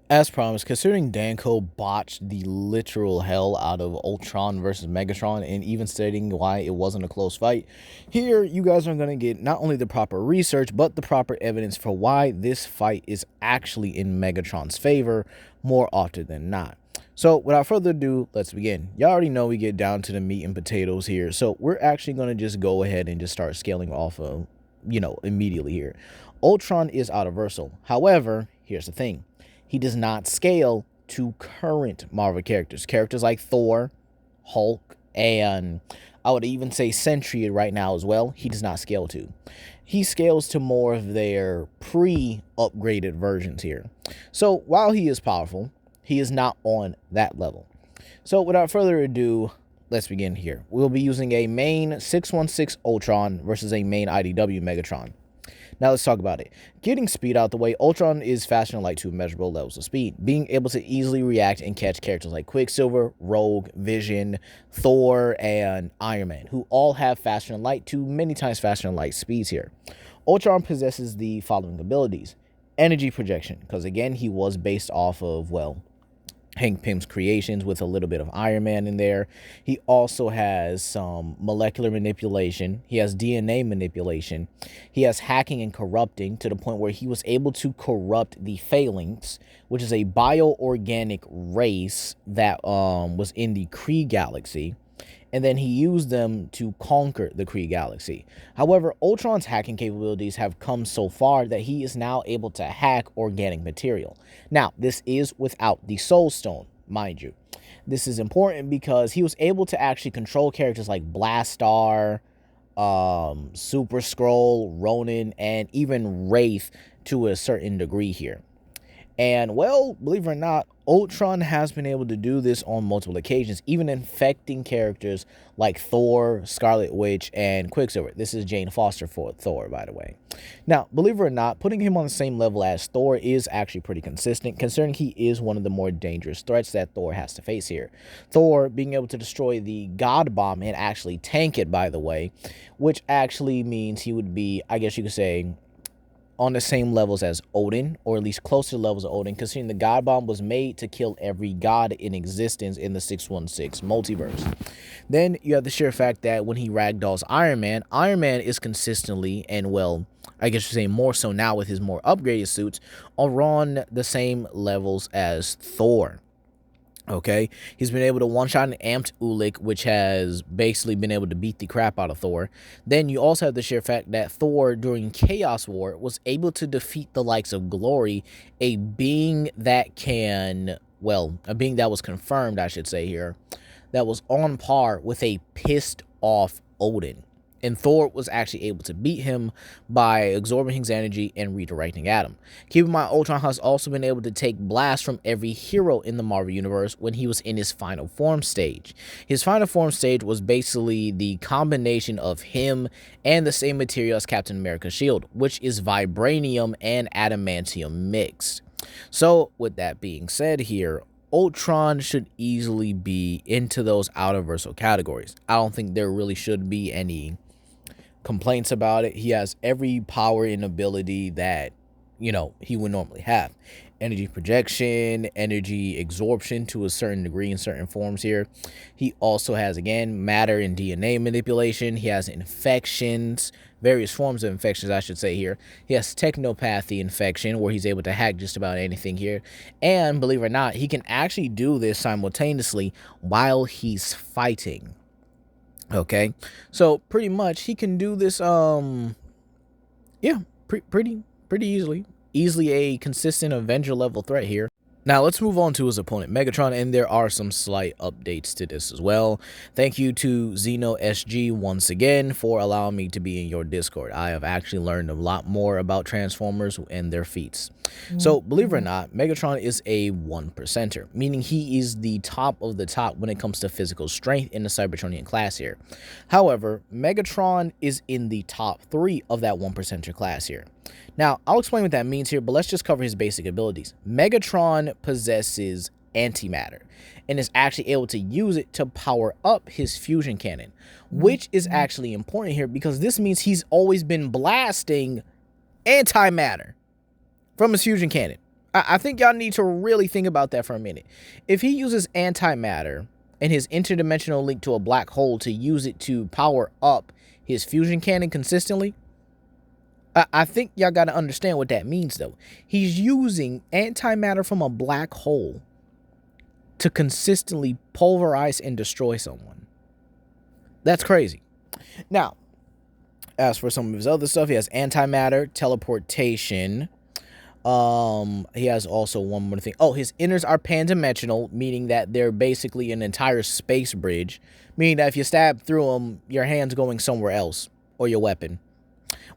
As promised, considering Danco botched the literal hell out of Ultron versus Megatron and even stating why it wasn't a close fight, here you guys are going to get not only the proper research, but the proper evidence for why this fight is actually in Megatron's favor more often than not. So without further ado, let's begin. Y'all already know we get down to the meat and potatoes here, so we're actually going to just go ahead and just start scaling off of, immediately here. Ultron is universal. However, here's the thing. He does not scale to current Marvel characters. Characters like Thor, Hulk, and I would even say Sentry right now as well, he does not scale to. He scales to more of their pre-upgraded versions here. So while he is powerful, he is not on that level. So without further ado, let's begin here. We'll be using a main 616 Ultron versus a main IDW Megatron. Now let's talk about it. Getting speed out the way, Ultron is faster than light to measurable levels of speed, being able to easily react and catch characters like Quicksilver, Rogue, Vision, Thor, and Iron Man, who all have faster than light to many times faster than light speeds here. Ultron possesses the following abilities. Energy projection, because again, he was based off of, well, Hank Pym's creations with a little bit of Iron Man in there. He also has some molecular manipulation. He has DNA manipulation. He has hacking and corrupting to the point where he was able to corrupt the Phalanx, which is a bioorganic race that was in the Kree galaxy. And then he used them to conquer the Kree galaxy. However, Ultron's hacking capabilities have come so far that he is now able to hack organic material. Now, this is without the Soul Stone, mind you. This is important because he was able to actually control characters like Blastar, Super Skrull, Ronin, and even Wraith to a certain degree here. And, well, believe it or not, Ultron has been able to do this on multiple occasions, even infecting characters like Thor, Scarlet Witch, and Quicksilver. This is Jane Foster for Thor, by the way. Now, believe it or not, putting him on the same level as Thor is actually pretty consistent, considering he is one of the more dangerous threats that Thor has to face here. Thor being able to destroy the God Bomb and actually tank it, by the way, which actually means he would be, I guess you could say, on the same levels as Odin, or at least close to the levels of Odin, considering the God Bomb was made to kill every god in existence in the 616 multiverse. Then you have the sheer fact that when he ragdolls Iron Man is consistently, and well, I guess you say more so now with his more upgraded suits, around the same levels as Thor. Okay, he's been able to one-shot an amped Ulik, which has basically been able to beat the crap out of Thor. Then you also have the sheer fact that Thor, during Chaos War, was able to defeat the likes of Glory, a being that can, well, a being that was confirmed, I should say here, that was on par with a pissed-off Odin. And Thor was actually able to beat him by absorbing his energy and redirecting at him. Keep in mind, Ultron has also been able to take blasts from every hero in the Marvel Universe when he was in his final form stage. His final form stage was basically the combination of him and the same material as Captain America's shield, which is vibranium and adamantium mixed. So, with that being said here, Ultron should easily be into those universal categories. I don't think there really should be any complaints about it. He has every power and ability that, he would normally have. Energy projection, energy absorption to a certain degree in certain forms here. He also has, again, matter and DNA manipulation. He has infections, various forms of infections, I should say here. He has technopathy infection, where he's able to hack just about anything here. And believe it or not, he can actually do this simultaneously while he's fighting. Okay, so pretty much he can do this, yeah, pretty easily a consistent Avenger level threat here. Now, let's move on to his opponent, Megatron, and there are some slight updates to this as well. Thank you to Xeno SG once again for allowing me to be in your Discord. I have actually learned a lot more about Transformers and their feats. So, believe it or not, Megatron is a 1%er, meaning he is the top of the top when it comes to physical strength in the Cybertronian class here. However, Megatron is in the top 3 of that 1%er class here. Now, I'll explain what that means here, but let's just cover his basic abilities. Megatron possesses antimatter and is actually able to use it to power up his fusion cannon, which is actually important here because this means he's always been blasting antimatter from his fusion cannon. I think y'all need to really think about that for a minute. If he uses antimatter and his interdimensional link to a black hole to use it to power up his fusion cannon consistently, I think y'all got to understand what that means, though. He's using antimatter from a black hole to consistently pulverize and destroy someone. That's crazy. Now, as for some of his other stuff, he has antimatter, teleportation. He has also one more thing. Oh, his inners are pan-dimensional, meaning that they're basically an entire space bridge, meaning that if you stab through them, your hand's going somewhere else, or your weapon.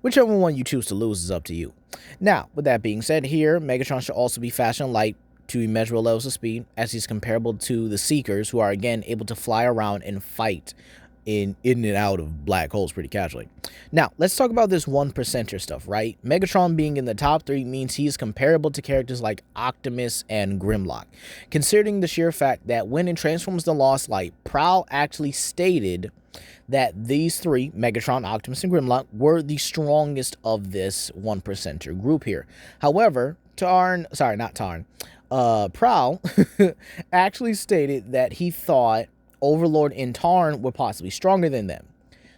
Whichever one you choose to lose is up to you. Now, with that being said, here, Megatron should also be fast and light to immeasurable levels of speed, as he's comparable to the Seekers, who are, again, able to fly around and fight in and out of black holes pretty casually. Now, let's talk about this 1%er stuff, right? Megatron being in the top 3 means he's comparable to characters like Optimus and Grimlock, considering the sheer fact that when in Transformers The Lost Light, Prowl actually stated that these 3, Megatron, Optimus, and Grimlock, were the strongest of this 1%er group here. However, Prowl actually stated that he thought Overlord and Tarn were possibly stronger than them.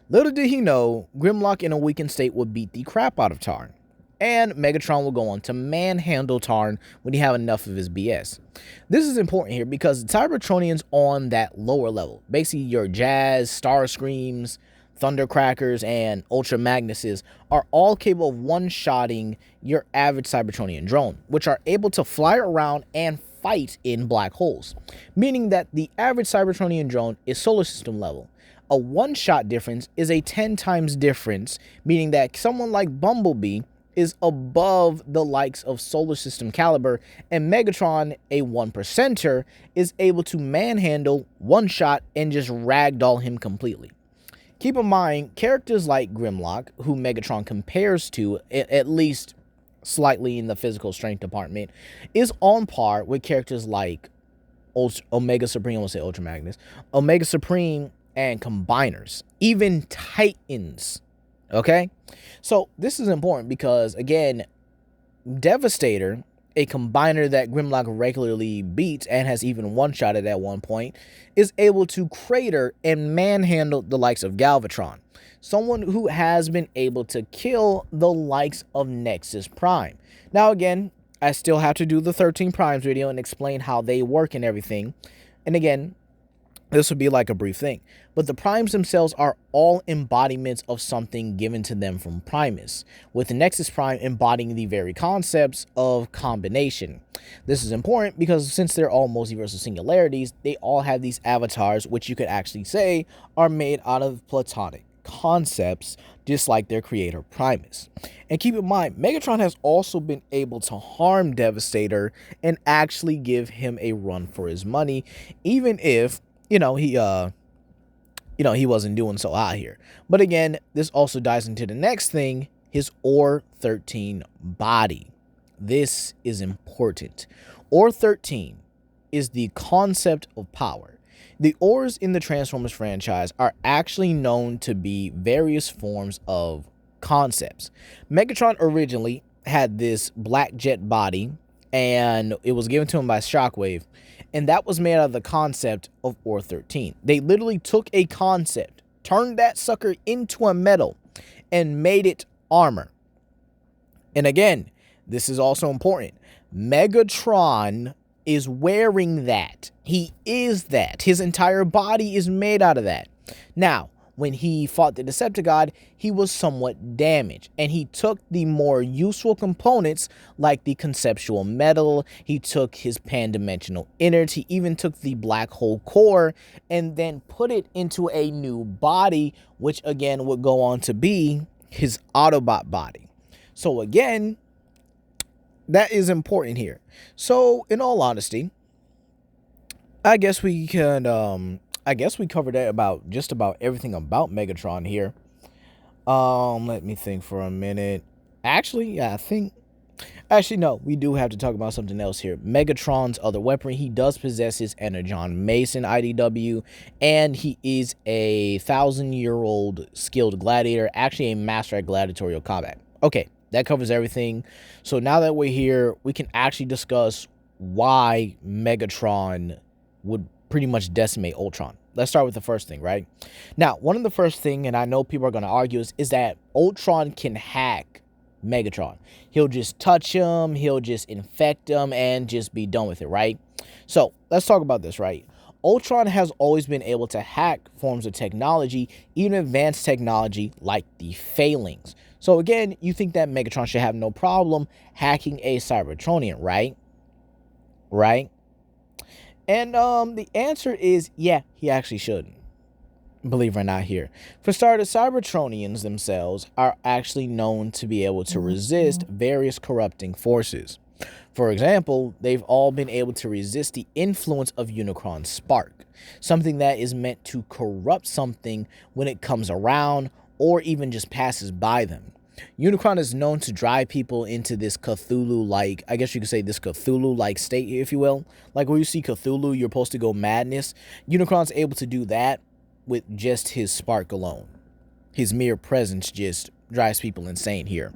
Little did he know, Grimlock in a weakened state would beat the crap out of Tarn, and Megatron will go on to manhandle Tarn when he have enough of his BS. This is important here because the Cybertronians on that lower level, basically your Jazz, Starscreams, Thundercrackers, and Ultra Magnuses, are all capable of one-shotting your average Cybertronian drone, which are able to fly around and fight in black holes, meaning that the average Cybertronian drone is solar system level. A one-shot difference is a 10 times difference, meaning that someone like Bumblebee is above the likes of solar system caliber, and Megatron, a 1%er, is able to manhandle, one-shot, and just ragdoll him completely. Keep in mind, characters like Grimlock, who Megatron compares to, at least slightly in the physical strength department, is on par with characters like Omega Supreme, I won't say Ultra Magnus, Omega Supreme, and Combiners, even Titans. Okay? So this is important because, again, Devastator, a combiner that Grimlock regularly beats and has even one-shotted at one point, is able to crater and manhandle the likes of Galvatron, someone who has been able to kill the likes of Nexus Prime. Now, again, I still have to do the 13 Primes video and explain how they work and everything. And again, this would be like a brief thing. But the Primes themselves are all embodiments of something given to them from Primus, with the Nexus Prime embodying the very concepts of combination. This is important because since they're all multiversal singularities, they all have these avatars, which you could actually say are made out of platonic concepts, just like their creator Primus. And keep in mind, Megatron has also been able to harm Devastator and actually give him a run for his money, even if he wasn't doing so out here. But again, this also dives into the next thing, his Or 13 body. This is important. Or 13 is the concept of power. The ores in the Transformers franchise are actually known to be various forms of concepts. Megatron originally had this black jet body, and it was given to him by Shockwave, and that was made out of the concept of Or 13. They literally took a concept, turned that sucker into a metal, and made it armor. And again, this is also important. Megatron is wearing that. He is that. His entire body is made out of that. Now, when he fought the Decepticon, he was somewhat damaged, and he took the more useful components like the conceptual metal, he took his pan-dimensional innards, he even took the black hole core, and then put it into a new body, which again would go on to be his Autobot body. So again, that is important here. So, in all honesty, I guess we could, we covered just about everything about Megatron here. Let me think for a minute. Actually, no, we do have to talk about something else here. Megatron's other weaponry, he does possess his Energon Mason IDW, and he is a 1,000-year-old skilled gladiator, actually a master at gladiatorial combat. Okay, That covers everything. So now that we're here, we can actually discuss why Megatron would pretty much decimate Ultron. Let's start with the first thing, right? Now, one of the first thing, and I know people are going to argue, is that Ultron can hack Megatron. He'll just touch him, he'll just infect him, and just be done with it, right? So let's talk about this, right? Ultron has always been able to hack forms of technology, even advanced technology like the Phalanx. So again, you think that Megatron should have no problem hacking a Cybertronian, right? Right? And the answer is, yeah, he actually shouldn't. Believe it or not here. For starters, Cybertronians themselves are actually known to be able to resist various corrupting forces. For example, they've all been able to resist the influence of Unicron's spark, something that is meant to corrupt something when it comes around or even just passes by them. Unicron is known to drive people into this Cthulhu-like, I guess you could say this Cthulhu-like state, if you will. Like where you see Cthulhu, you're supposed to go madness. Unicron's able to do that with just his spark alone. His mere presence just drives people insane here.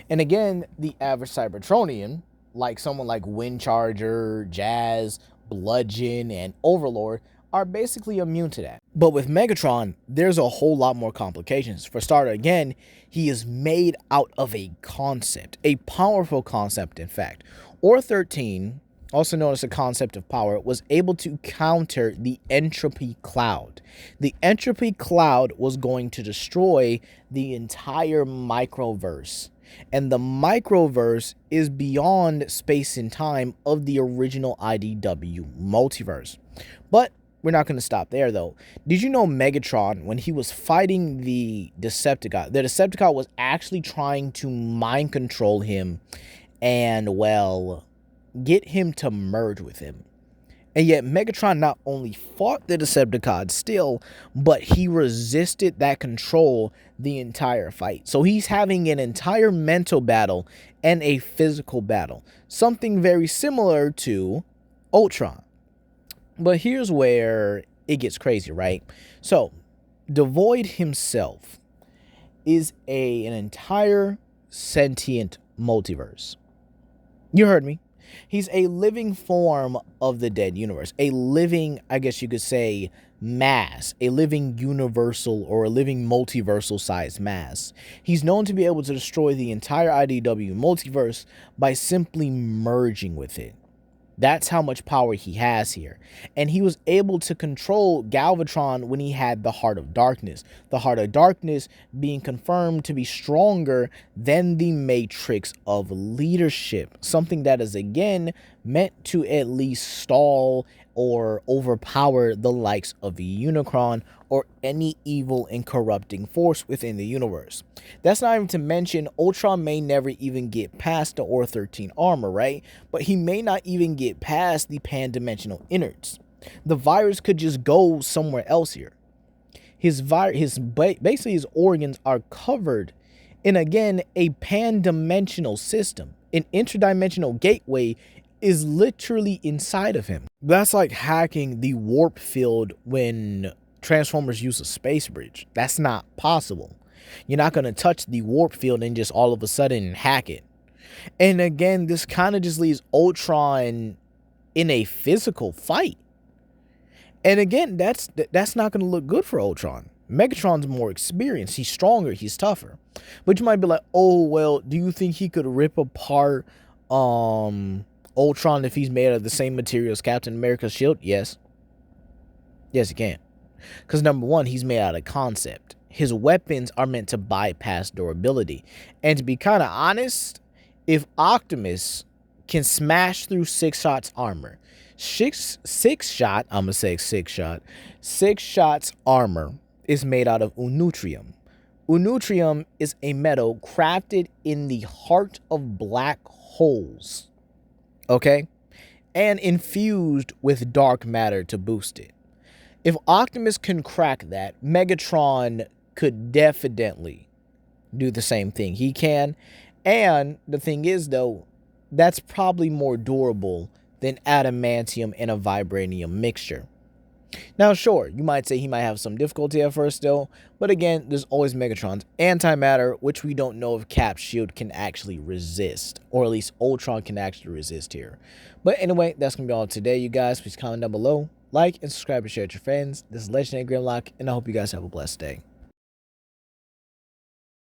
And again, the average Cybertronian, like someone like Windcharger, Jazz, Bludgeon, and Overlord, are basically immune to that. But with Megatron, there's a whole lot more complications. For starter, again, he is made out of a concept, a powerful concept, in fact. Or-13, also known as the concept of power, was able to counter the entropy cloud. The entropy cloud was going to destroy the entire microverse. And the microverse is beyond space and time of the original IDW multiverse. But we're not going to stop there, though. Did you know Megatron, when he was fighting the Decepticon was actually trying to mind control him and, well, get him to merge with him. And yet Megatron not only fought the Decepticons still, but he resisted that control the entire fight. So he's having an entire mental battle and a physical battle. Something very similar to Ultron. But here's where it gets crazy, right? So Devoid himself is an entire sentient multiverse. You heard me. He's a living form of the dead universe, a living, I guess you could say, mass, a living universal or a living multiversal sized mass. He's known to be able to destroy the entire IDW multiverse by simply merging with it. That's how much power he has here. And he was able to control Galvatron when he had the Heart of Darkness. The Heart of Darkness being confirmed to be stronger than the Matrix of Leadership. Something that is, again, meant to at least stall or overpower the likes of Unicron or any evil and corrupting force within the universe. That's not even to mention Ultron may never even get past the Or-13 armor, right? But he may not even get past the pan-dimensional innards. The virus could just go somewhere else here. Basically his organs are covered in, again, a pan-dimensional system. An interdimensional gateway is literally inside of him. That's like hacking the warp field when Transformers use a space bridge. That's not possible. You're not going to touch the warp field and just all of a sudden hack it. And again, this kind of just leaves Ultron in a physical fight. And again, that's not going to look good for Ultron. Megatron's more experienced. He's stronger. He's tougher. But you might be like, oh, well, do you think he could rip apart Ultron if he's made out of the same material as Captain America's shield? Yes. Yes, he can. Because number one, he's made out of concept. His weapons are meant to bypass durability. And to be kind of honest, if Optimus can smash through 6-Shot's armor, six shots armor is made out of Unutrium. Unutrium is a metal crafted in the heart of black holes. Okay? And infused with dark matter to boost it. If Optimus can crack that, Megatron could definitely do the same thing. He can. And the thing is, though, that's probably more durable than adamantium and a vibranium mixture. Now, sure, you might say he might have some difficulty at first still, but again, there's always Megatron's antimatter, which we don't know if Cap's shield can actually resist, or at least Ultron can actually resist here. But anyway, that's going to be all today, you guys. Please comment down below, like, and subscribe and share with your friends. This is Legendary Grimlock, and I hope you guys have a blessed day.